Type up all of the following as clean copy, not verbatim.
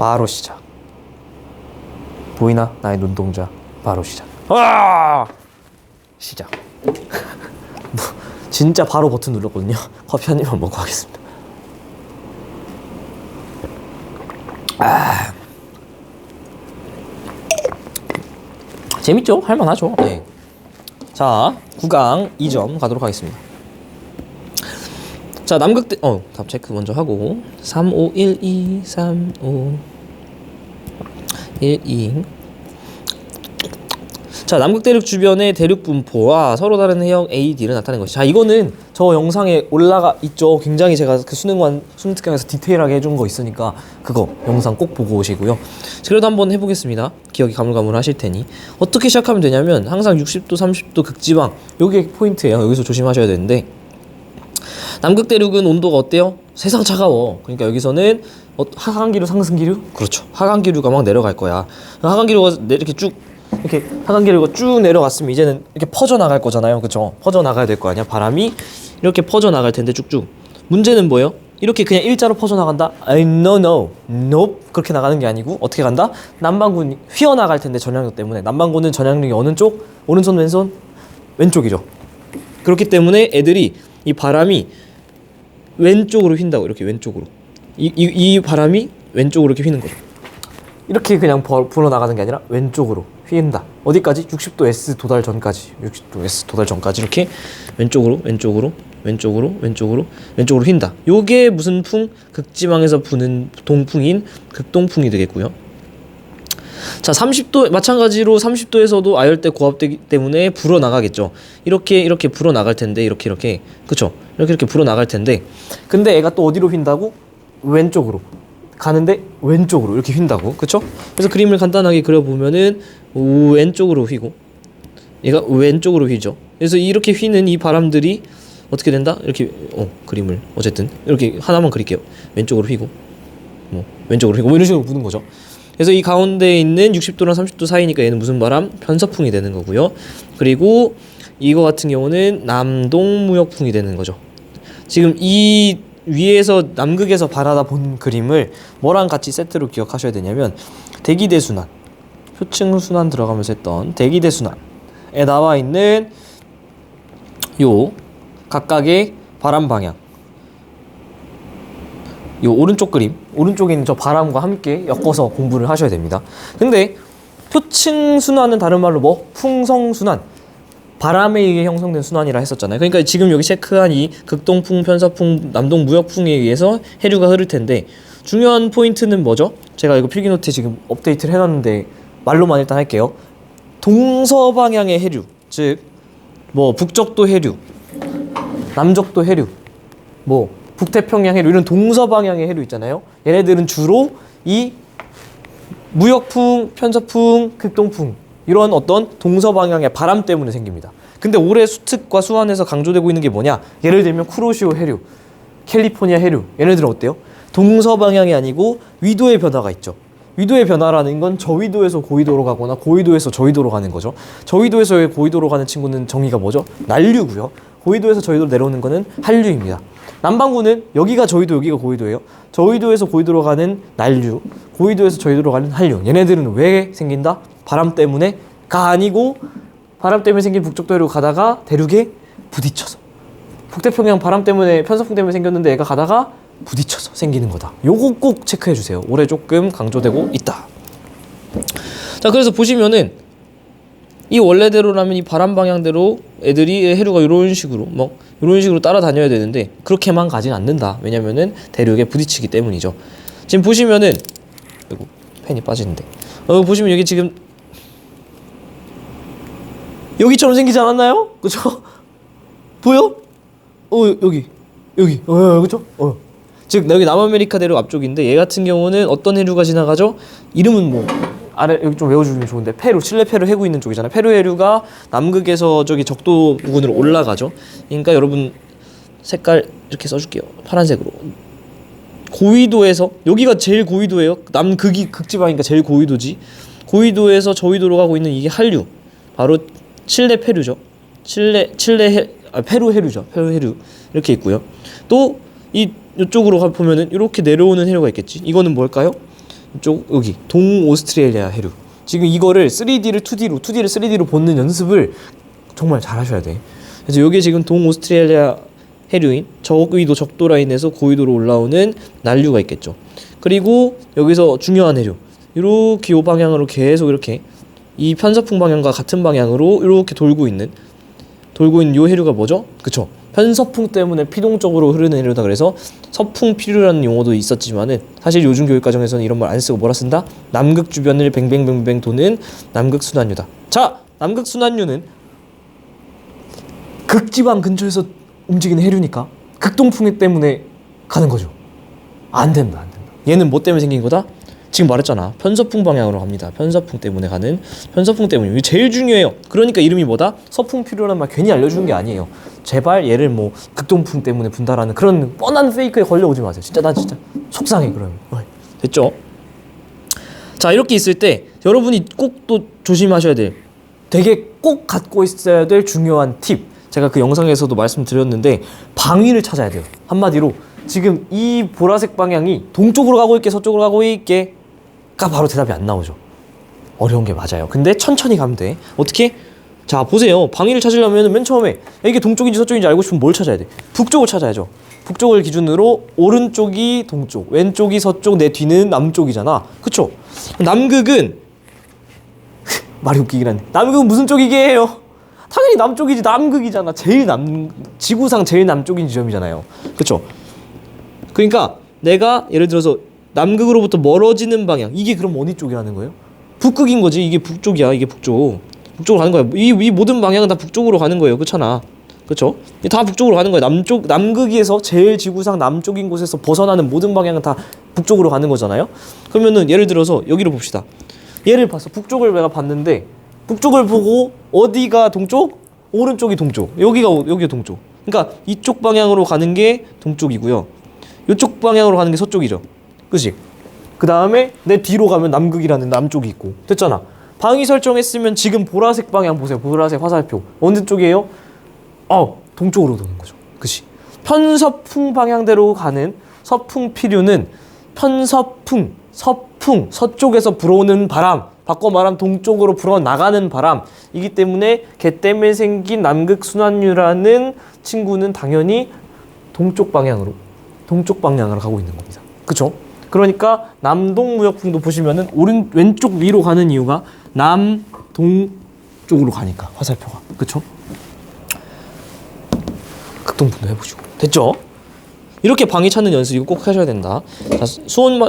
바로 시작. 보이나? 나의 눈동자. 바로 시작. 아! 시작. 진짜 바로 버튼 눌렀거든요. 커피 한 입만 먹고 하겠습니다. 재밌죠? 할만하죠? 네. 자, 9강 2점 가도록 하겠습니다. 자, 남극대 답 체크 먼저 하고 3, 5, 1, 2, 3, 5, 1, 2. 자, 남극 대륙 주변의 대륙 분포와 서로 다른 해역 A, D를 나타낸 것이. 자, 이거는 저 영상에 올라가 있죠. 굉장히 제가 그 수능 특강에서 디테일하게 해준 거 있으니까 그거 영상 꼭 보고 오시고요. 그래도 한번 해보겠습니다. 기억이 가물가물하실 테니. 어떻게 시작하면 되냐면 항상 60도, 30도 극지방, 요게 포인트예요. 여기서 조심하셔야 되는데, 남극 대륙은 온도가 어때요? 세상 차가워. 그러니까 여기서는 하강기류, 상승기류? 그렇죠. 하강기류가 막 내려갈 거야. 하강기류가 이렇게 쭉 이렇게 하강기류가 쭉 내려갔으면 이제는 이렇게 퍼져 나갈 거잖아요. 그쵸? 퍼져 나가야 될 거 아니야. 바람이 이렇게 퍼져 나갈 텐데 쭉쭉. 문제는 뭐예요? 이렇게 그냥 일자로 퍼져 나간다? No. 그렇게 나가는 게 아니고 어떻게 간다? 남반구는 휘어 나갈 텐데, 전향력 때문에. 남반구는 전향력이 어느 쪽? 오른손, 왼손? 왼쪽이죠. 그렇기 때문에 애들이 이 바람이 왼쪽으로 휜다고. 이렇게 왼쪽으로. 이 바람이 왼쪽으로 이렇게 휘는 거죠. 이렇게 그냥 불어나가는 게 아니라 왼쪽으로 휘인다. 어디까지? 60도 S 도달 전까지. 60도 S 도달 전까지 이렇게 왼쪽으로 휜다. 요게 무슨 풍? 극지방에서 부는 동풍인 극동풍이 되겠고요. 자, 30도 마찬가지로 30도에서도 아열대 고압되기 때문에 불어나가겠죠. 이렇게 불어나갈 텐데, 이렇게 그쵸? 이렇게 불어나갈 텐데, 근데 애가 또 어디로 휜다고? 왼쪽으로 가는데 왼쪽으로 이렇게 휜다고. 그쵸? 그래서 그림을 간단하게 그려보면은 왼쪽으로 휘고 얘가 왼쪽으로 휘죠. 그래서 이렇게 휘는 이 바람들이 어떻게 된다? 이렇게 그림을 어쨌든 이렇게 하나만 그릴게요. 왼쪽으로 휘고 왼쪽으로 휘고 이런 식으로 부는 거죠. 그래서 이 가운데 있는 60도랑 30도 사이니까 얘는 무슨 바람? 편서풍이 되는 거고요. 그리고 이거 같은 경우는 남동무역풍이 되는 거죠. 지금 이 위에서 남극에서 바라다 본 그림을 뭐랑 같이 세트로 기억하셔야 되냐면, 대기대순환, 표층순환 들어가면서 했던 대기대순환에 나와 있는 요 각각의 바람 방향, 요 오른쪽 그림, 오른쪽에 있는 저 바람과 함께 엮어서 공부를 하셔야 됩니다. 근데 표층순환은 다른 말로 뭐? 풍성순환, 바람에 의해 형성된 순환이라 했었잖아요. 그러니까 지금 여기 체크한 이 극동풍, 편서풍, 남동무역풍에 의해서 해류가 흐를 텐데, 중요한 포인트는 뭐죠? 제가 이거 필기노트에 지금 업데이트를 해놨는데 말로만 일단 할게요. 동서방향의 해류, 즉 뭐 북적도 해류, 남적도 해류, 뭐 북태평양 해류, 이런 동서방향의 해류 있잖아요. 얘네들은 주로 이 무역풍, 편서풍, 극동풍, 이런 어떤 동서방향의 바람 때문에 생깁니다. 근데 올해 수특과 수완에서 강조되고 있는 게 뭐냐? 예를 들면 쿠로시오 해류, 캘리포니아 해류, 얘네들은 어때요? 동서방향이 아니고 위도의 변화가 있죠. 위도의 변화라는 건 저위도에서 고위도로 가거나 고위도에서 저위도로 가는 거죠. 저위도에서 고위도로 가는 친구는 정의가 뭐죠? 난류고요. 고위도에서 저위도로 내려오는 거는 한류입니다. 남반구는 여기가 저위도, 여기가 고위도예요. 저위도에서 고위도로 가는 난류, 고위도에서 저위도로 가는 한류. 얘네들은 왜 생긴다? 바람 때문에가 아니고, 바람 때문에 생긴 북적도 해류 가다가 대륙에 부딪혀서, 북태평양 바람 때문에, 편서풍 때문에 생겼는데 얘가 가다가 부딪혀서 생기는 거다. 요거 꼭 체크해 주세요. 올해 조금 강조되고 있다. 자, 그래서 보시면은 이 원래대로라면 이 바람 방향대로 애들이 해류가 이런 식으로 따라다녀야 되는데, 그렇게만 가진 않는다. 왜냐면은 대륙에 부딪히기 때문이죠. 지금 보시면은, 아이고 펜이 빠지는데, 보시면 여기 지금 여기처럼 생기지 않았나요? 그쵸? 보여? 여기 그쵸? 즉 여기 남아메리카 대륙 앞쪽인데, 얘 같은 경우는 어떤 해류가 지나가죠? 이름은 뭐 아래 여기 좀 외워주면 좋은데, 페루, 칠레 페루 해구 있는 쪽이잖아요. 페루 해류가 남극에서 저기 적도 부근으로 올라가죠. 그러니까 여러분 색깔 이렇게 써줄게요. 파란색으로. 고위도에서, 여기가 제일 고위도예요. 남극이 극지방이니까 제일 고위도지. 고위도에서 저위도로 가고 있는 이게 한류, 바로 칠레 페루죠. 페루 해류죠. 페루 해류 이렇게 있고요. 또 이쪽으로 보면은 이렇게 내려오는 해류가 있겠지. 이거는 뭘까요? 이쪽 여기 동오스트레일리아 해류. 지금 이거를 3D를 2D로, 2D를 3D로 보는 연습을 정말 잘 하셔야 돼. 그래서 이게 지금 동오스트레일리아 해류인 저위도 적도 라인에서 고위도로 올라오는 난류가 있겠죠. 그리고 여기서 중요한 해류. 이렇게 이 방향으로 계속 이렇게 이 편서풍 방향과 같은 방향으로 이렇게 돌고 있는 이 해류가 뭐죠? 그쵸? 편서풍 때문에 피동적으로 흐르는 해류다. 그래서 서풍피류라는 용어도 있었지만은 사실 요즘 교육 과정에서는 이런 말 안 쓰고 뭐라 쓴다? 남극 주변을 뱅뱅뱅뱅 도는 남극순환류다. 자, 남극순환류는 극지방 근처에서 움직이는 해류니까 극동풍 때문에 가는 거죠. 안 된다. 얘는 뭐 때문에 생긴 거다? 지금 말했잖아. 편서풍 방향으로 갑니다. 편서풍 때문에 가는, 편서풍 때문에. 이게 제일 중요해요. 그러니까 이름이 뭐다? 서풍피류라는 말 괜히 알려주는 게 아니에요. 제발 얘를 뭐 극동풍 때문에 분다라는 그런 뻔한 페이크에 걸려오지 마세요. 진짜 난 진짜 속상해. 그러면 됐죠? 자, 이렇게 있을 때 여러분이 꼭 또 조심하셔야 될, 되게 꼭 갖고 있어야 될 중요한 팁, 제가 그 영상에서도 말씀드렸는데 방위를 찾아야 돼요. 한마디로 지금 이 보라색 방향이 동쪽으로 가고 있게 서쪽으로 가고 있게 가 바로 대답이 안 나오죠. 어려운 게 맞아요. 근데 천천히 가면 돼. 어떻게? 자, 보세요. 방위를 찾으려면 맨 처음에 이게 동쪽인지 서쪽인지 알고 싶으면 뭘 찾아야 돼? 북쪽을 찾아야죠. 북쪽을 기준으로 오른쪽이 동쪽, 왼쪽이 서쪽, 내 뒤는 남쪽이잖아. 그쵸? 남극은 말이 웃기긴 한데 남극은 무슨 쪽이게요? 당연히 남쪽이지. 남극이잖아. 지구상 제일 남쪽인 지점이잖아요. 그쵸? 그러니까 내가 예를 들어서 남극으로부터 멀어지는 방향, 이게 그럼 어디 쪽이라는 거예요? 북극인 거지. 이게 북쪽이야. 이게 북쪽으로 가는 거야. 이 모든 방향은 다 북쪽으로 가는 거예요. 그렇잖아. 그렇죠? 다 북쪽으로 가는 거예요. 남극에서 제일 지구상 남쪽인 곳에서 벗어나는 모든 방향은 다 북쪽으로 가는 거잖아요. 그러면은 예를 들어서 여기를 봅시다. 얘를 봤어. 북쪽을 내가 봤는데 북쪽을 보고 어디가 동쪽? 오른쪽이 동쪽. 여기가 동쪽. 그러니까 이쪽 방향으로 가는 게 동쪽이고요. 이쪽 방향으로 가는 게 서쪽이죠. 그치? 그 다음에 내 뒤로 가면 남극이라는 남쪽이 있고. 됐잖아. 방위 설정했으면 지금 보라색 방향 보세요. 보라색 화살표. 어느 쪽이에요? 동쪽으로 도는 거죠. 그치? 편서풍 방향대로 가는 서풍피류는 편서풍, 서쪽에서 불어오는 바람, 바꿔 말하면 동쪽으로 불어나가는 바람이기 때문에 걔 때문에 생긴 남극순환류라는 친구는 당연히 동쪽 방향으로 가고 있는 겁니다. 그쵸? 그러니까 남동무역풍도 보시면은 왼쪽 위로 가는 이유가 남동 쪽으로 가니까 화살표가. 그쵸? 극동풍도 해보시고. 됐죠? 이렇게 방위 찾는 연습 이거 꼭 하셔야 된다. 자,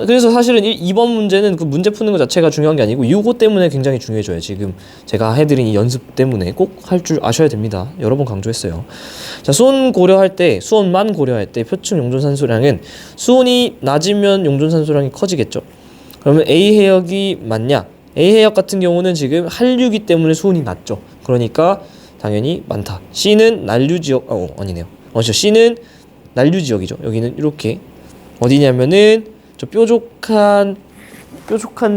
그래서 사실은 2번 문제는 그 문제 푸는 것 자체가 중요한 게 아니고 이거 때문에 굉장히 중요해져요. 지금 제가 해드린 이 연습 때문에 꼭 할 줄 아셔야 됩니다. 여러 번 강조했어요. 자, 수온만 고려할 때 표층 용존산소량은 수온이 낮으면 용존산소량이 커지겠죠. 그러면 A 해역이 많냐? A 해역 같은 경우는 지금 한류기 때문에 수온이 낮죠. 그러니까 당연히 많다. C는 난류 지역, 아니네요. C는 난류 지역이죠. 여기는 이렇게 어디냐면은 저 뾰족한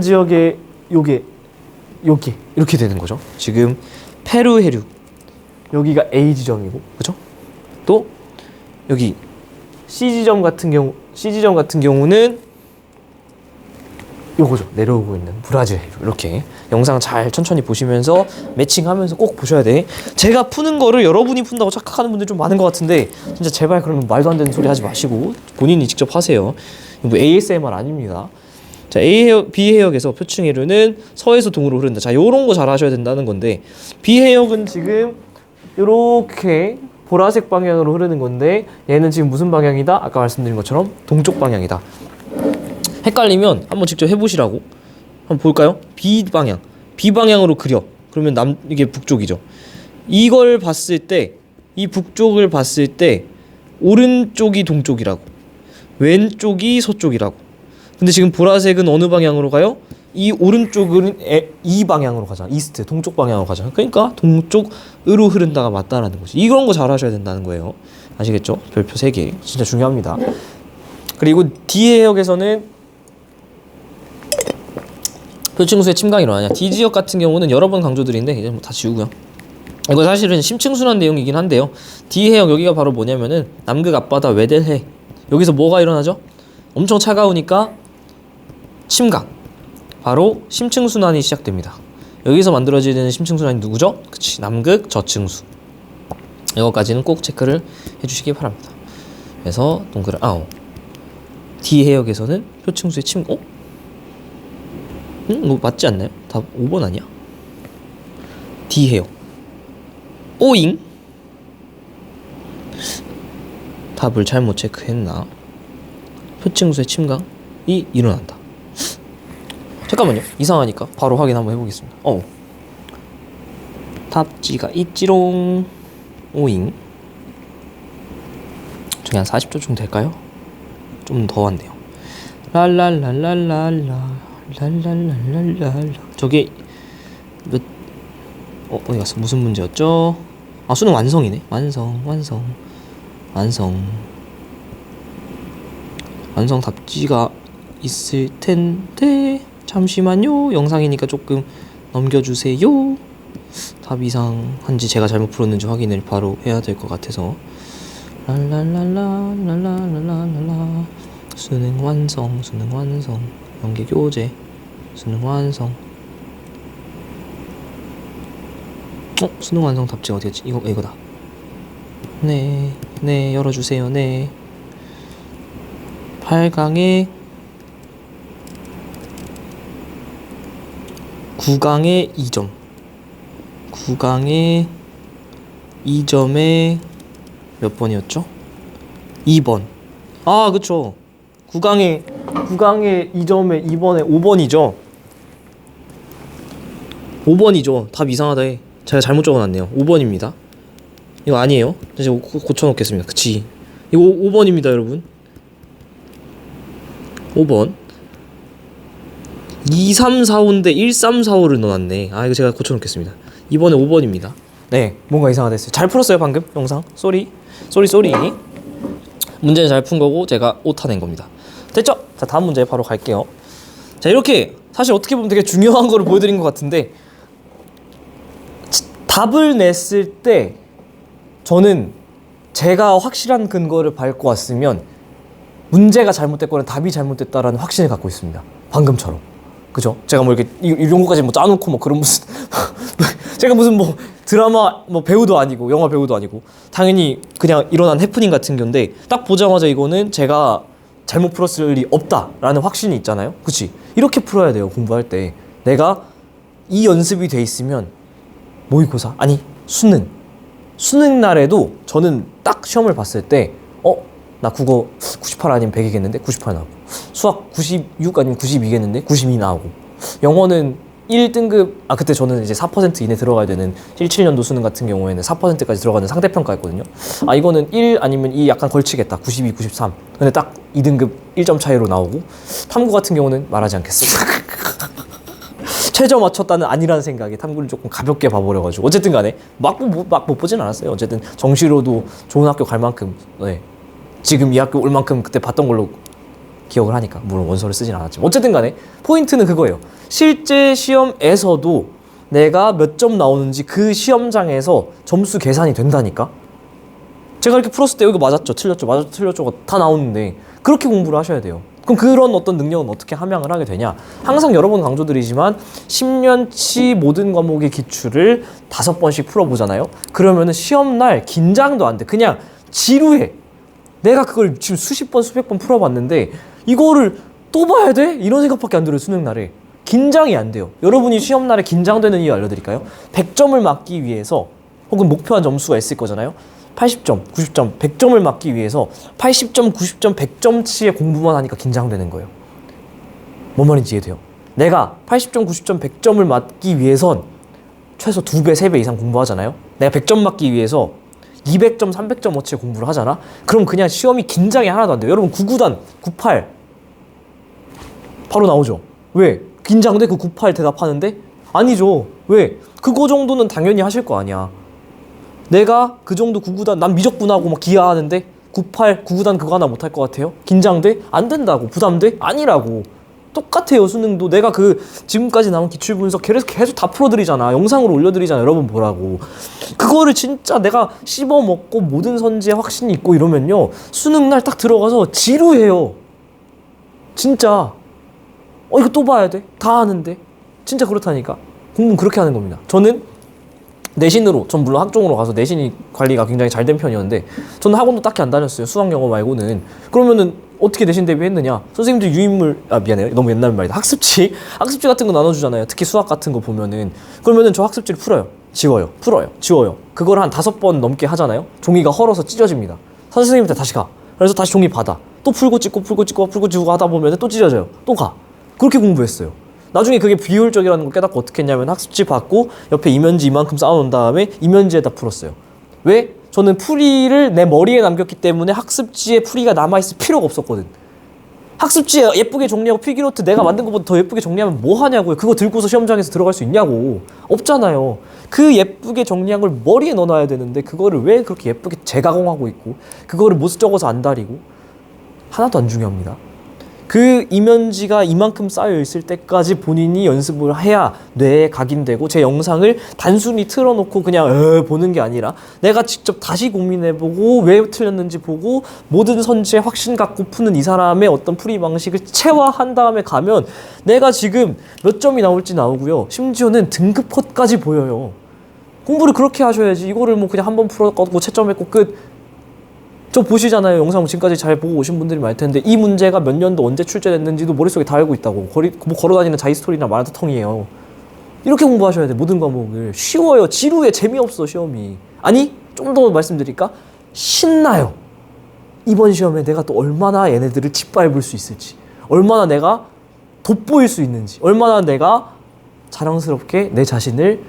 지역에 요게 이렇게 되는 거죠. 지금 페루 해류 여기가 A 지점이고, 그죠? 또 여기 C 지점 같은 경우는 요거죠. 내려오고 있는 브라질 해류. 이렇게 영상 잘 천천히 보시면서 매칭하면서 꼭 보셔야 돼. 제가 푸는 거를 여러분이 푼다고 착각하는 분들 좀 많은 것 같은데 진짜 제발 그러면 말도 안 되는 소리 하지 마시고 본인이 직접 하세요. 뭐 ASMR 아닙니다. 자, B 해역에서 표층 해류는 서에서 동으로 흐른다. 자, 요런 거 잘 하셔야 된다는 건데 B 해역은 지금 요렇게 보라색 방향으로 흐르는 건데 얘는 지금 무슨 방향이다? 아까 말씀드린 것처럼 동쪽 방향이다. 헷갈리면 한번 직접 해보시라고. 한번 볼까요? B 방향으로 그려. 그러면 이게 북쪽이죠. 이걸 봤을 때, 이 북쪽을 봤을 때 오른쪽이 동쪽이라고, 왼쪽이 서쪽이라고. 근데 지금 보라색은 어느 방향으로 가요? 이 오른쪽은 이 방향으로 가잖아. 이스트, 동쪽 방향으로 가잖아. 그러니까 동쪽으로 흐른다가 맞다라는 거지. 이런 거 잘 하셔야 된다는 거예요. 아시겠죠? 별표 3개. 진짜 중요합니다. 그리고 D 해역에서는 표층수의 침강이 일어나냐. D 지역 같은 경우는 여러 번 강조드린데 이제 뭐 다 지우고요. 이거 사실은 심층순환 내용이긴 한데요. D 해역 여기가 바로 뭐냐면은 남극 앞바다 외델해. 여기서 뭐가 일어나죠? 엄청 차가우니까 침강. 바로 심층순환이 시작됩니다. 여기서 만들어지는 심층순환이 누구죠? 그치, 남극 저층수. 이거까지는 꼭 체크를 해주시기 바랍니다. 그래서 동그란 D 해역에서는 표층수의 뭐 맞지 않나요? 다 5번 아니야? D 해역. 오잉? 답을 잘못 체크했나? 표층수의 침강이 일어난다. 잠깐만요. 이상하니까 바로 확인 한번 해보겠습니다. 답지가 있지롱. 오잉. 저기 한 40초 정도 될까요? 좀 더 한대요. 랄랄랄랄랄라 랄랄랄랄랄라. 저게 몇 어디 갔어? 무슨 문제였죠? 수능 완성이네. 완성 답지가 있을 텐데 잠시만요. 영상이니까 조금 넘겨주세요. 답 이상한지 제가 잘못 풀었는지 확인을 바로 해야 될 것 같아서. 랄랄랄라 수능 완성 연계 교재 수능 완성. 수능 완성 답지 어디였지? 이거다. 네 열어주세요. 네 8강에 9강에 2점 9강에 2점에 몇 번이었죠? 2번. 그쵸. 9강에 2점에 2번에 5번이죠. 5번이죠. 답 이상하다 해. 제가 잘못 적어놨네요. 5번입니다. 이거 아니에요. 제가 고쳐놓겠습니다. 그치. 이거 5번입니다, 여러분. 5번. 2, 3, 4, 5인데 1, 3, 4, 5를 넣어놨네. 이거 제가 고쳐놓겠습니다. 이번에 5번입니다. 네, 뭔가 이상하다 했어요. 잘 풀었어요, 방금 영상. 쏘리. 문제는 잘 푼 거고 제가 오타낸 겁니다. 됐죠? 자, 다음 문제 바로 갈게요. 자, 이렇게 사실 어떻게 보면 되게 중요한 거를 보여드린 것 같은데, 답을 냈을 때 저는 제가 확실한 근거를 밟고 왔으면 문제가 잘못됐거나 답이 잘못됐다라는 확신을 갖고 있습니다. 방금처럼. 그죠? 제가 뭐 이렇게 이런 것까지 뭐 짜놓고 뭐 그런 무슨 제가 무슨 뭐 드라마 뭐 배우도 아니고 영화 배우도 아니고 당연히 그냥 일어난 해프닝 같은 건데, 딱 보자마자 이거는 제가 잘못 풀었을 일이 없다라는 확신이 있잖아요. 그치? 이렇게 풀어야 돼요. 공부할 때 내가 이 연습이 돼 있으면 모의고사 아니 수능 날에도 저는 딱 시험을 봤을 때 나 국어 98 아니면 100이겠는데 98 나오고, 수학 96 아니면 92겠는데 92 나오고, 영어는 1등급 그때 저는 이제 4% 이내 들어가야 되는 17년도 수능 같은 경우에는 4%까지 들어가는 상대평가였거든요. 이거는 1 아니면 2 약간 걸치겠다. 92, 93. 근데 딱 2등급 1점 차이로 나오고, 탐구 같은 경우는 말하지 않겠습니다. 최저 맞췄다는 아니라는 생각에 탐구를 조금 가볍게 봐버려가지고, 어쨌든 간에 막 못 보진 않았어요. 어쨌든 정시로도 좋은 학교 갈 만큼, 지금 이 학교 올 만큼 그때 봤던 걸로 기억을 하니까, 물론 원서를 쓰진 않았지만 어쨌든 간에 포인트는 그거예요. 실제 시험에서도 내가 몇 점 나오는지 그 시험장에서 점수 계산이 된다니까. 제가 이렇게 풀었을 때 여기 맞았죠, 틀렸죠 다 나오는데 그렇게 공부를 하셔야 돼요. 그럼 그런 어떤 능력은 어떻게 함양을 하게 되냐? 항상 여러 번 강조드리지만 10년치 모든 과목의 기출을 5번씩 풀어보잖아요. 그러면은 시험날 긴장도 안 돼. 그냥 지루해. 내가 그걸 지금 수십 번 수백 번 풀어봤는데 이거를 또 봐야 돼? 이런 생각밖에 안 들어요. 수능날에 긴장이 안 돼요. 여러분이 시험날에 긴장되는 이유 알려드릴까요? 100점을 맞기 위해서, 혹은 목표한 점수가 있을 거잖아요. 80점, 90점, 100점을 맞기 위해서 80점, 90점, 100점치의 공부만 하니까 긴장되는 거예요. 뭔 말인지 이해돼요? 내가 80점, 90점, 100점을 맞기 위해선 최소 2배, 3배 이상 공부하잖아요. 내가 100점 맞기 위해서 200점, 300점 어치의 공부를 하잖아. 그럼 그냥 시험이 긴장이 하나도 안 돼요. 여러분 99단, 98 바로 나오죠. 왜? 긴장돼? 그 98 대답하는데? 아니죠. 왜? 그거 정도는 당연히 하실 거 아니야. 내가 그 정도 99단 난 미적분하고 막 기하하는데 98, 99단 그거 하나 못할 것 같아요? 긴장돼? 안 된다고. 부담돼? 아니라고. 똑같아요. 수능도 내가 그 지금까지 나온 기출 분석 계속 다 풀어드리잖아. 영상으로 올려드리잖아. 여러분 보라고. 그거를 진짜 내가 씹어먹고 모든 선지에 확신이 있고 이러면요, 수능날 딱 들어가서 지루해요. 진짜. 이거 또 봐야 돼? 다 아는데? 진짜 그렇다니까. 공부는 그렇게 하는 겁니다. 저는 내신으로, 전 물론 학종으로 가서 내신이 관리가 굉장히 잘 된 편이었는데 저는 학원도 딱히 안 다녔어요. 수학 영어 말고는. 그러면은 어떻게 내신 대비했느냐? 선생님들 유인물, 미안해요, 너무 옛날 말이다. 학습지 같은 거 나눠주잖아요. 특히 수학 같은 거 보면은. 그러면은 저 학습지를 풀어요, 지워요, 풀어요, 지워요. 그걸 한 5번 넘게 하잖아요. 종이가 헐어서 찢어집니다. 선생님한테 다시 가. 그래서 다시 종이 받아. 또 풀고 찍고 풀고 찍고 풀고 지우고 하다 보면 또 찢어져요. 또 가. 그렇게 공부했어요. 나중에 그게 비효율적이라는 걸 깨닫고 어떻게 했냐면 학습지 받고 옆에 이면지 이만큼 쌓아놓은 다음에 이면지에다 풀었어요. 왜? 저는 풀이를 내 머리에 남겼기 때문에 학습지에 풀이가 남아있을 필요가 없었거든. 학습지에 예쁘게 정리하고 필기노트 내가 만든 것보다 더 예쁘게 정리하면 뭐 하냐고요. 그거 들고서 시험장에서 들어갈 수 있냐고. 없잖아요. 그 예쁘게 정리한 걸 머리에 넣어놔야 되는데 그거를 왜 그렇게 예쁘게 재가공하고 있고 그거를 못 적어서 안 다리고. 하나도 안 중요합니다. 그 이면지가 이만큼 쌓여 있을 때까지 본인이 연습을 해야 뇌에 각인되고 제 영상을 단순히 틀어놓고 그냥 보는 게 아니라 내가 직접 다시 고민해보고 왜 틀렸는지 보고 모든 선지에 확신 갖고 푸는 이 사람의 어떤 풀이 방식을 체화한 다음에 가면 내가 지금 몇 점이 나올지 나오고요. 심지어는 등급컷까지 보여요. 공부를 그렇게 하셔야지. 이거를 뭐 그냥 한번 풀어갖고 채점했고 끝. 저 보시잖아요. 영상 지금까지 잘 보고 오신 분들이 많을 텐데 이 문제가 몇 년도 언제 출제됐는지도 머릿속에 다 알고 있다고. 뭐 걸어다니는 자기스토리나 마라톤이에요. 이렇게 공부하셔야 돼. 모든 과목을. 쉬워요. 지루해. 재미없어 시험이. 아니 좀 더 말씀드릴까? 신나요. 이번 시험에 내가 또 얼마나 얘네들을 짓밟을 수 있을지, 얼마나 내가 돋보일 수 있는지, 얼마나 내가 자랑스럽게 내 자신을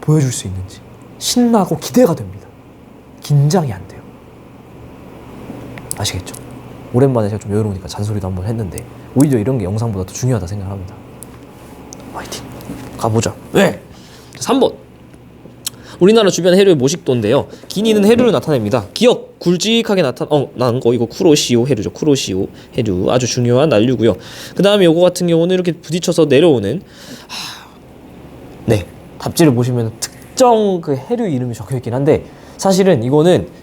보여줄 수 있는지 신나고 기대가 됩니다. 긴장이 안 돼요. 아시겠죠? 오랜만에 제가 좀 여유로우니까 잔소리도 한번 했는데 오히려 이런 게 영상보다 더 중요하다 생각합니다. 화이팅! 가보자. 네! 3번. 우리나라 주변 해류의 모식도인데요. 기니는 해류를 나타냅니다. 기억! 굵직하게 나는 거 이거 쿠로시오 해류죠. 쿠로시오 해류. 아주 중요한 난류고요. 그 다음에 요거 같은 경우는 이렇게 부딪혀서 내려오는 네. 답지를 보시면 특정 그 해류 이름이 적혀있긴 한데 사실은 이거는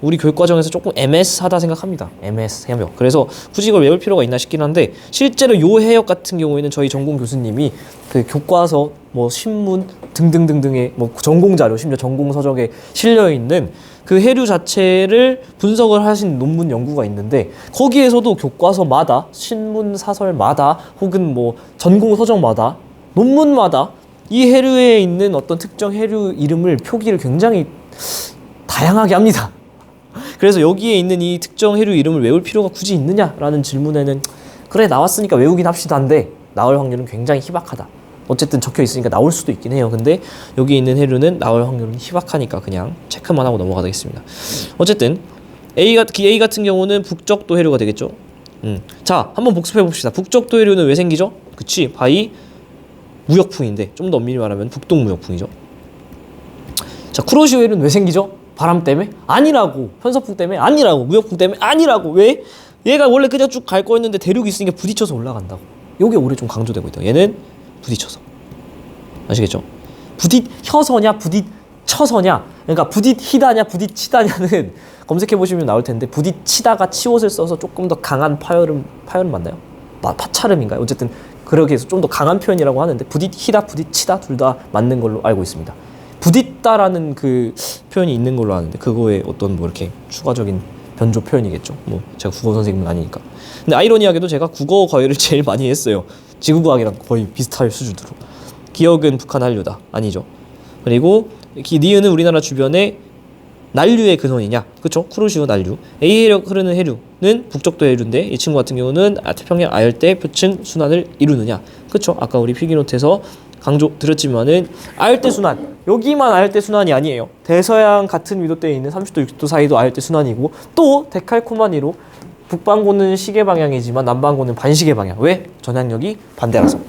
우리 교육과정에서 조금 애매하다 생각합니다. 해역. 그래서 굳이 이걸 외울 필요가 있나 싶긴 한데 실제로 요 해역 같은 경우에는 저희 전공 교수님이 그 교과서, 뭐 신문 등등등등의 뭐 전공 자료, 심지어 전공 서적에 실려 있는 그 해류 자체를 분석을 하신 논문 연구가 있는데 거기에서도 교과서마다, 신문 사설마다, 혹은 뭐 전공 서적마다, 논문마다 이 해류에 있는 어떤 특정 해류 이름을 표기를 굉장히 다양하게 합니다. 그래서 여기에 있는 이 특정 해류 이름을 외울 필요가 굳이 있느냐라는 질문에는 그래 나왔으니까 외우긴 합시다인데 나올 확률은 굉장히 희박하다. 어쨌든 적혀 있으니까 나올 수도 있긴 해요. 근데 여기 있는 해류는 나올 확률은 희박하니까 그냥 체크만 하고 넘어가겠습니다. 어쨌든 A 같은 경우는 북적도 해류가 되겠죠. 자, 한번 복습해 봅시다. 북적도 해류는 왜 생기죠? 그치, 바위 무역풍인데 좀 더 엄밀히 말하면 북동 무역풍이죠. 자, 쿠로시오 해류는 왜 생기죠? 바람 때문에? 아니라고. 편서풍 때문에? 아니라고. 무역풍 때문에? 아니라고. 왜? 얘가 원래 그냥 쭉 갈 거였는데 대륙이 있으니까 부딪혀서 올라간다고. 요게 올해 좀 강조되고 있다. 얘는 부딪혀서. 아시겠죠? 부딪혀서냐 부딪혀서냐. 그러니까 부딪히다냐 부딪히다냐는 검색해보시면 나올 텐데 부딪히다가 치옷을 써서 조금 더 강한 파열음 맞나요? 파찰음인가요? 어쨌든 그렇게 해서 좀 더 강한 표현이라고 하는데 부딪히다 부딪히다 둘 다 맞는 걸로 알고 있습니다. 부딪다라는 그 표현이 있는 걸로 아는데 그거에 어떤 뭐 이렇게 추가적인 변조 표현이겠죠. 뭐 제가 국어 선생님은 아니니까. 근데 아이러니하게도 제가 국어 과외를 제일 많이 했어요. 지구과학이랑 거의 비슷할 수준으로. 기억은 북한 한류다. 아니죠. 그리고 니은은 우리나라 주변에 난류의 근원이냐? 그쵸? 쿠로시오 난류. A 해력 흐르는 해류는 북적도 해류인데 이 친구 같은 경우는 태평양 아열대 표층 순환을 이루느냐? 그쵸? 아까 우리 필기노트에서 강조 드렸지만은 아열대 순환, 여기만 아열대 순환이 아니에요. 대서양 같은 위도대에 있는 30도 60도 사이도 아열대 순환이고 또 데칼코마니로 북반구는 시계 방향이지만 남반구는 반시계 방향. 왜? 전향력이 반대라서.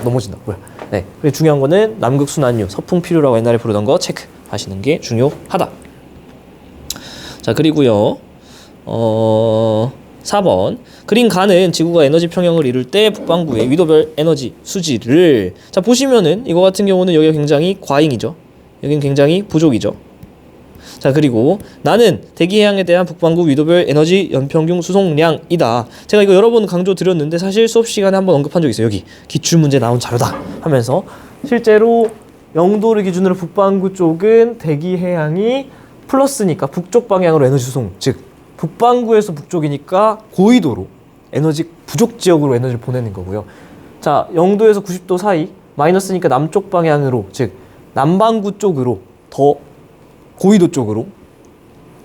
넘어진다. 뭐야? 네. 그리고 중요한 거는 남극 순환류, 서풍 필요라고 옛날에 부르던 거 체크하시는 게 중요하다. 자, 그리고요. 4번. 그린 간은 지구가 에너지 평형을 이룰 때 북반구의 위도별 에너지 수지를 자 보시면은 이거 같은 경우는 여기가 굉장히 과잉이죠. 여기는 굉장히 부족이죠. 자, 그리고 나는 대기해양에 대한 북반구 위도별 에너지 연평균 수송량이다. 제가 이거 여러 번 강조 드렸는데 사실 수업 시간에 한번 언급한 적 있어요. 여기 기출문제 나온 자료다 하면서 실제로 영도를 기준으로 북반구 쪽은 대기해양이 플러스니까 북쪽 방향으로 에너지 수송, 즉 북반구에서 북쪽이니까 고위도로 에너지 부족 지역으로 에너지를 보내는 거고요. 자, 영도에서 90도 사이 마이너스니까 남쪽 방향으로, 즉 남반구 쪽으로, 더 고위도 쪽으로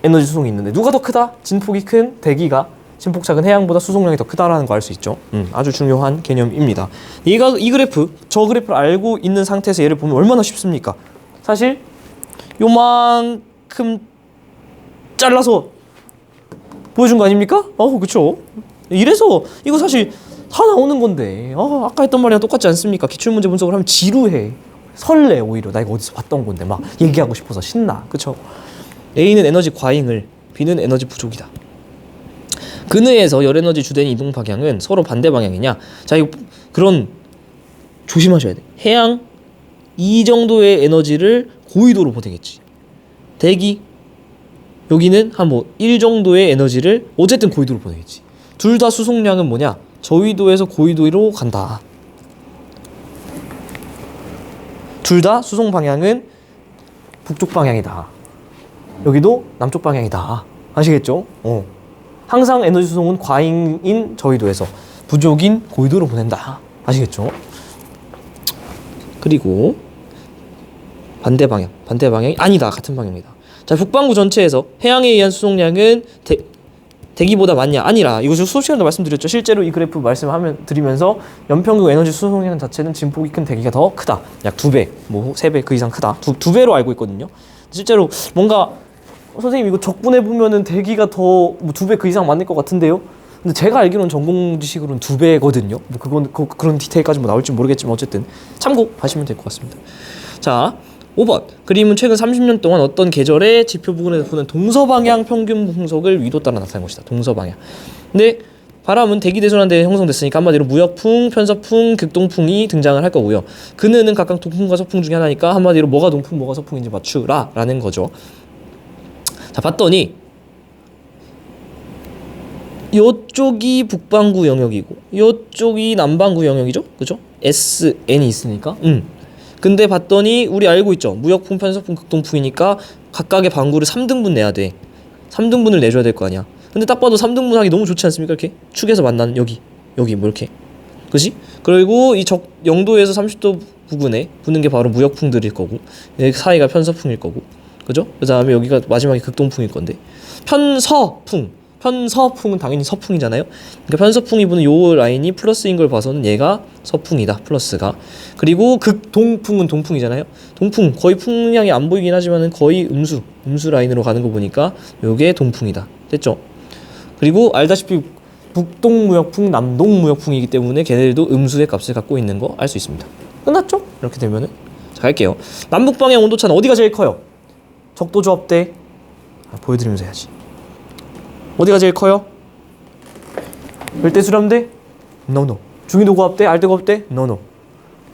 에너지 수송이 있는데 누가 더 크다? 진폭이 큰 대기가 진폭 작은 해양보다 수송량이 더 크다라는 거 알 수 있죠. 아주 중요한 개념입니다. 이 그래프, 저 그래프를 알고 있는 상태에서 얘를 보면 얼마나 쉽습니까? 사실 요만큼 잘라서 보여준 거 아닙니까? 그쵸? 이래서 이거 사실 다 나오는 건데 아까 했던 말이랑 똑같지 않습니까? 기출문제 분석을 하면 지루해, 설레. 오히려 나 이거 어디서 봤던 건데 막 얘기하고 싶어서 신나. 그쵸? A는 에너지 과잉을, B는 에너지 부족이다. 근해에서 열에너지 주된 이동 방향은 서로 반대 방향이냐? 자, 이거 그런 조심하셔야 돼. 해양 이 정도의 에너지를 고위도로 보내겠지. 대기 여기는 한 1 정도의 에너지를 어쨌든 고위도로 보내겠지. 둘 다 수송량은 뭐냐? 저위도에서 고위도로 간다. 둘 다 수송 방향은 북쪽 방향이다. 여기도 남쪽 방향이다. 아시겠죠? 항상 에너지 수송은 과잉인 저위도에서 부족인 고위도로 보낸다. 아시겠죠? 그리고 반대 방향이 아니다. 같은 방향이다. 자, 북반구 전체에서 해양에 의한 수송량은 대기보다 많냐? 아니라. 이거 수업 시간에도 말씀드렸죠. 실제로 이 그래프 드리면서 연평균 에너지 수송량 자체는 진폭이 큰 대기가 더 크다. 약 2배, 3배 그 이상 크다. 두 배로 알고 있거든요. 실제로 뭔가 선생님 이거 적분해 보면은 대기가 더 2배 그 이상 맞을 것 같은데요. 근데 제가 알기로는 전공 지식으로는 2배거든요. 그런 디테일까지 나올지 모르겠지만 어쨌든 참고하시면 될 것 같습니다. 자, 5번. 그림은 최근 30년 동안 어떤 계절의 지표 부근에서 보는 동서방향 평균 풍속을 위도 따라 나타낸 것이다. 동서방향. 근데 바람은 대기 대순환대에 형성됐으니까 한마디로 무역풍, 편서풍, 극동풍이 등장을 할 거고요. 그는 각각 동풍과 서풍 중에 하나니까 한마디로 뭐가 동풍, 뭐가 서풍인지 맞추라 라는 거죠. 자, 봤더니 요쪽이 북반구 영역이고 요쪽이 남반구 영역이죠. 그죠? SN이 있으니까. 근데 봤더니 우리 알고 있죠. 무역풍, 편서풍, 극동풍이니까 각각의 반구를 3등분 내야 돼. 3등분을 내줘야 될 거 아니야. 근데 딱 봐도 3등분 하기 너무 좋지 않습니까? 이렇게 축에서 만나는 여기 뭐 이렇게. 그지? 그리고 이 영도에서 30도 부근에 부는 게 바로 무역풍들일 거고 여기 사이가 편서풍일 거고. 그죠? 그 다음에 여기가 마지막에 극동풍일 건데 편서풍은 당연히 서풍이잖아요. 그러니까 편서풍이 부는 요 라인이 플러스인 걸 봐서는 얘가 서풍이다. 플러스가. 그리고 극동풍은 동풍이잖아요. 동풍 거의 풍량이 안 보이긴 하지만은 거의 음수 라인으로 가는 거 보니까 요게 동풍이다. 됐죠? 그리고 알다시피 북동무역풍, 남동무역풍이기 때문에 걔네들도 음수의 값을 갖고 있는 거 알 수 있습니다. 끝났죠? 이렇게 되면은 자, 갈게요. 남북 방향 온도차는 어디가 제일 커요? 적도조합대 보여드리면서 해야지. 어디가 제일 커요? 열대수렴대? No. 중위도고압대? 알대고압대? No.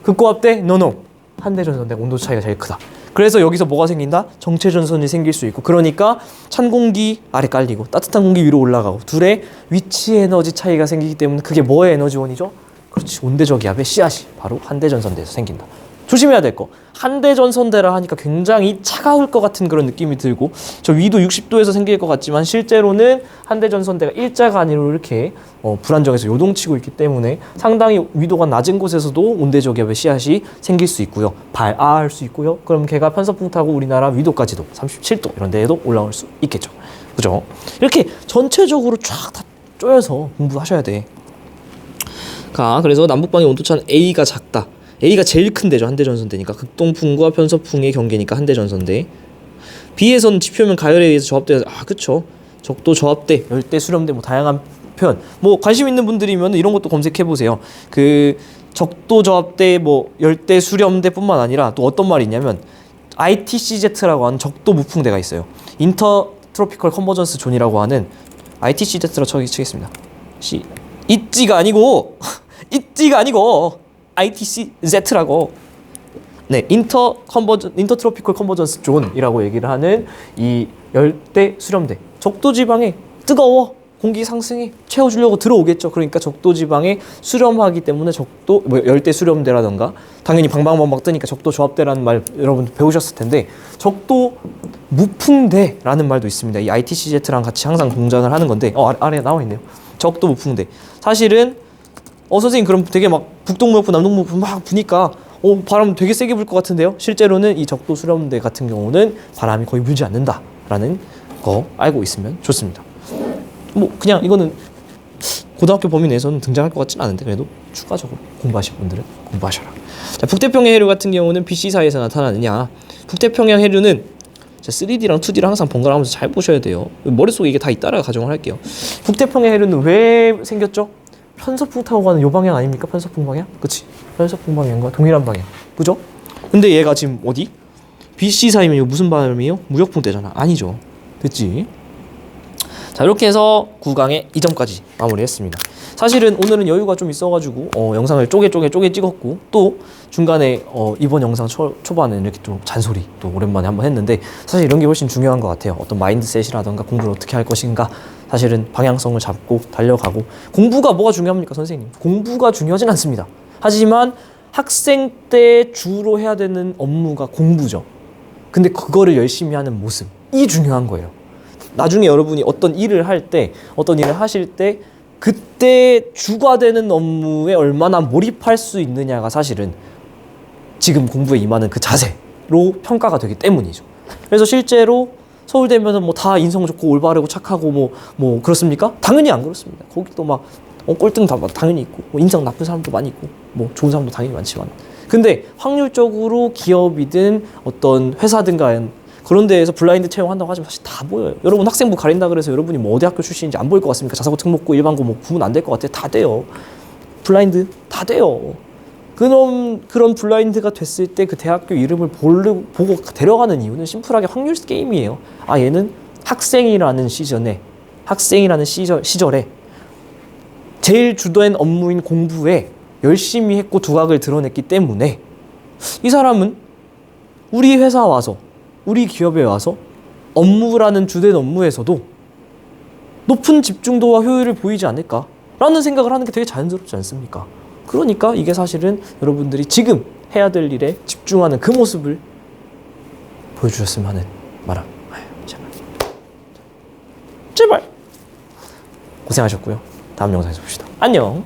극고압대? No. 한대전선대 온도 차이가 제일 크다. 그래서 여기서 뭐가 생긴다? 정체전선이 생길 수 있고, 그러니까 찬 공기 아래 깔리고 따뜻한 공기 위로 올라가고 둘의 위치 에너지 차이가 생기기 때문에 그게 뭐의 에너지원이죠? 그렇지, 온대저기압의 씨앗이 바로 한대전선대에서 생긴다. 조심해야 될 거, 한대전선대라 하니까 굉장히 차가울 것 같은 그런 느낌이 들고 저 위도 60도에서 생길 것 같지만 실제로는 한대전선대가 일자가 아니라 이렇게 불안정해서 요동치고 있기 때문에 상당히 위도가 낮은 곳에서도 온대저기압의 씨앗이 생길 수 있고요. 발아할 수 있고요. 그럼 걔가 편서풍 타고 우리나라 위도까지도 37도 이런 데에도 올라올 수 있겠죠. 그죠? 이렇게 전체적으로 쫙 다 쪼여서 공부하셔야 돼. 그래서 남북방의 온도차는 A가 작다. A가 제일 큰 데죠. 한대전선대니까. 극동풍과 편서풍의 경계니까 한대전선대. B에서는 지표면 가열에 의해서 조합돼서 그쵸. 적도 조합대, 열대 수렴대 다양한 표현. 관심 있는 분들이면 이런 것도 검색해 보세요. 그 적도 조합대 열대 수렴대뿐만 아니라 또 어떤 말이 있냐면 ITCZ라고 하는 적도 무풍대가 있어요. 인터트로피컬 컨버전스 존이라고 하는 ITCZ라고 치겠습니다. 있지가 아니고 ITCZ라고 네, 인터트로피컬 컨버전스 존이라고 얘기를 하는 이 열대 수렴대. 적도 지방에 뜨거워. 공기 상승이 채워주려고 들어오겠죠. 그러니까 적도 지방에 수렴하기 때문에 적도 열대 수렴대라던가 당연히 방방방방 뜨니까 적도 조합대라는 말 여러분 배우셨을 텐데 적도 무풍대라는 말도 있습니다. 이 ITCZ랑 같이 항상 동작을 하는 건데 아래에 나와 있네요. 적도 무풍대. 사실은 선생님 그럼 되게 막 북동무역부 남동무역부 막 부니까 바람 되게 세게 불 것 같은데요. 실제로는 이 적도 수렴대 같은 경우는 바람이 거의 불지 않는다라는 거 알고 있으면 좋습니다. 뭐 그냥 이거는 고등학교 범위 내에서는 등장할 것 같진 않은데 그래도 추가적으로 공부하실 분들은 공부하셔라. 자, 북태평양 해류 같은 경우는 BC 사이에서 나타나느냐. 북태평양 해류는 3D랑 2D랑 항상 번갈아가면서 잘 보셔야 돼요. 머릿속에 이게 다 있다라 가정을 할게요. 북태평양 해류는 왜 생겼죠? 편서풍 타고 가는 요 방향 아닙니까? 편서풍 방향? 그치? 편서풍 방향과 동일한 방향. 그죠? 근데 얘가 지금 어디? BC 사이면 이거 무슨 바람이에요? 무역풍대잖아. 아니죠. 됐지? 자, 이렇게 해서 9강의 2점까지 마무리했습니다. 사실은 오늘은 여유가 좀 있어가지고 영상을 쪼개 찍었고 또 중간에 이번 영상 초반에 이렇게 좀 잔소리 또 오랜만에 한번 했는데 사실 이런 게 훨씬 중요한 것 같아요. 어떤 마인드셋이라던가 공부를 어떻게 할 것인가 사실은 방향성을 잡고 달려가고 공부가 뭐가 중요합니까 선생님? 공부가 중요하진 않습니다. 하지만 학생 때 주로 해야 되는 업무가 공부죠. 근데 그거를 열심히 하는 모습이 중요한 거예요. 나중에 여러분이 어떤 일을 하실 때 그때 주가 되는 업무에 얼마나 몰입할 수 있느냐가 사실은 지금 공부에 임하는 그 자세로 평가가 되기 때문이죠. 그래서 실제로 서울대면은 뭐 다 인성 좋고 올바르고 착하고 뭐 그렇습니까? 당연히 안 그렇습니다. 거기도 막 꼴등 다 당연히 있고 뭐 인성 나쁜 사람도 많이 있고 뭐 좋은 사람도 당연히 많지만 근데 확률적으로 기업이든 어떤 회사든 간 그런 데에서 블라인드 채용한다고 하지만 사실 다 보여요. 여러분 학생부 가린다 그래서 여러분이 뭐 어디 학교 출신인지 안 보일 것 같습니까? 자사고 특목고 일반고 뭐 구분 안 될 것 같아요. 다 돼요. 블라인드 다 돼요. 그런 블라인드가 됐을 때 그 대학교 이름을 보고 데려가는 이유는 심플하게 확률 게임이에요. 얘는 학생이라는 시절에 제일 주된 업무인 공부에 열심히 했고 두각을 드러냈기 때문에 이 사람은 우리 회사 와서 우리 기업에 와서 업무라는 주된 업무에서도 높은 집중도와 효율을 보이지 않을까라는 생각을 하는 게 되게 자연스럽지 않습니까? 그러니까 이게 사실은 여러분들이 지금 해야 될 일에 집중하는 그 모습을 보여주셨으면 하는 바람. 제발. 고생하셨고요. 다음 영상에서 봅시다. 안녕.